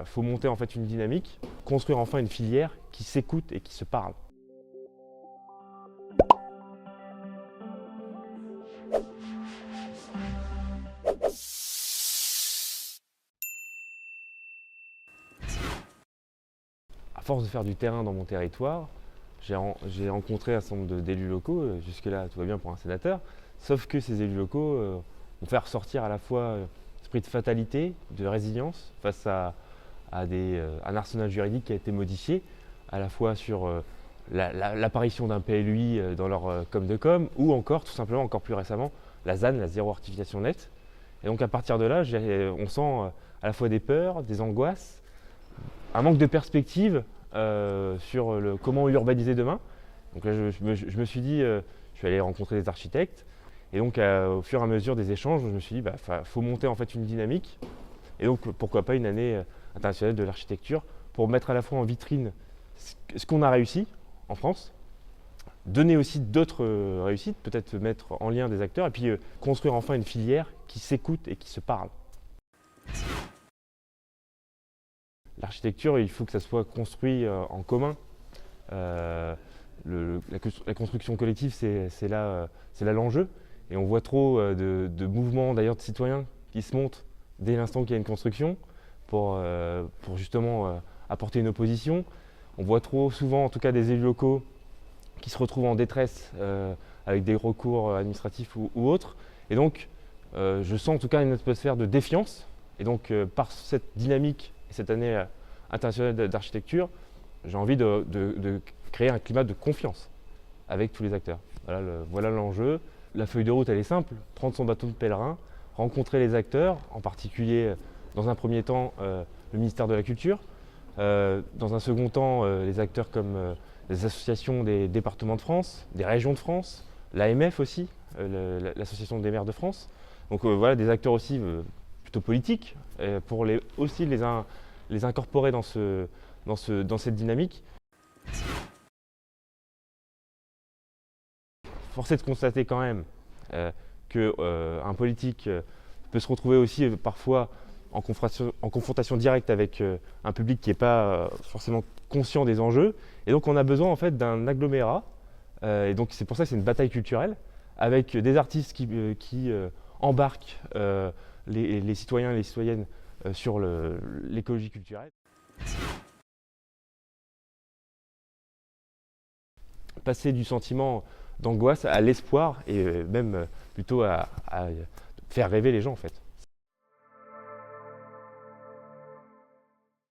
faut monter en fait une dynamique, construire enfin une filière qui s'écoute et qui se parle. À force de faire du terrain dans mon territoire, j'ai rencontré un certain nombre d'élus locaux, jusque-là tout va bien pour un sénateur, sauf que ces élus locaux ont fait ressortir à la fois l'esprit de fatalité, de résilience face à un arsenal juridique qui a été modifié, à la fois sur l'apparition d'un PLUI dans leur com de com, ou encore, tout simplement, encore plus récemment, la ZAN, la zéro artificialisation nette. Et donc à partir de là, on sent à la fois des peurs, des angoisses, un manque de perspective sur comment urbaniser demain. Donc là, je me suis dit, je suis allé rencontrer des architectes, et donc au fur et à mesure des échanges, je me suis dit, faut monter en fait une dynamique, et donc pourquoi pas une année internationale de l'architecture pour mettre à la fois en vitrine ce qu'on a réussi en France, donner aussi d'autres réussites, peut-être mettre en lien des acteurs, et puis construire enfin une filière qui s'écoute et qui se parle. L'architecture, il faut que ça soit construit en commun. La construction collective, c'est là l'enjeu. Et on voit trop de mouvements, d'ailleurs de citoyens, qui se montent dès l'instant qu'il y a une construction pour justement apporter une opposition. On voit trop souvent, en tout cas des élus locaux, qui se retrouvent en détresse avec des recours administratifs ou autres. Et donc, je sens en tout cas une atmosphère de défiance. Et donc, par cette dynamique et cette année internationale d'architecture, j'ai envie de créer un climat de confiance avec tous les acteurs. Voilà l'enjeu. La feuille de route, elle est simple, prendre son bateau de pèlerin, rencontrer les acteurs, en particulier, dans un premier temps, le ministère de la Culture, dans un second temps, les acteurs comme les associations des départements de France, des régions de France, l'AMF aussi, l'association des maires de France. Donc voilà, des acteurs aussi plutôt politiques, pour aussi les incorporer dans cette dynamique. Force est de constater quand même qu'un politique peut se retrouver aussi parfois en confrontation directe avec un public qui n'est pas forcément conscient des enjeux. Et donc on a besoin en fait d'un agglomérat, et donc c'est pour ça que c'est une bataille culturelle, avec des artistes qui embarquent les citoyens et les citoyennes sur l'écologie culturelle. Passer du sentiment d'angoisse à l'espoir et même plutôt à faire rêver les gens en fait.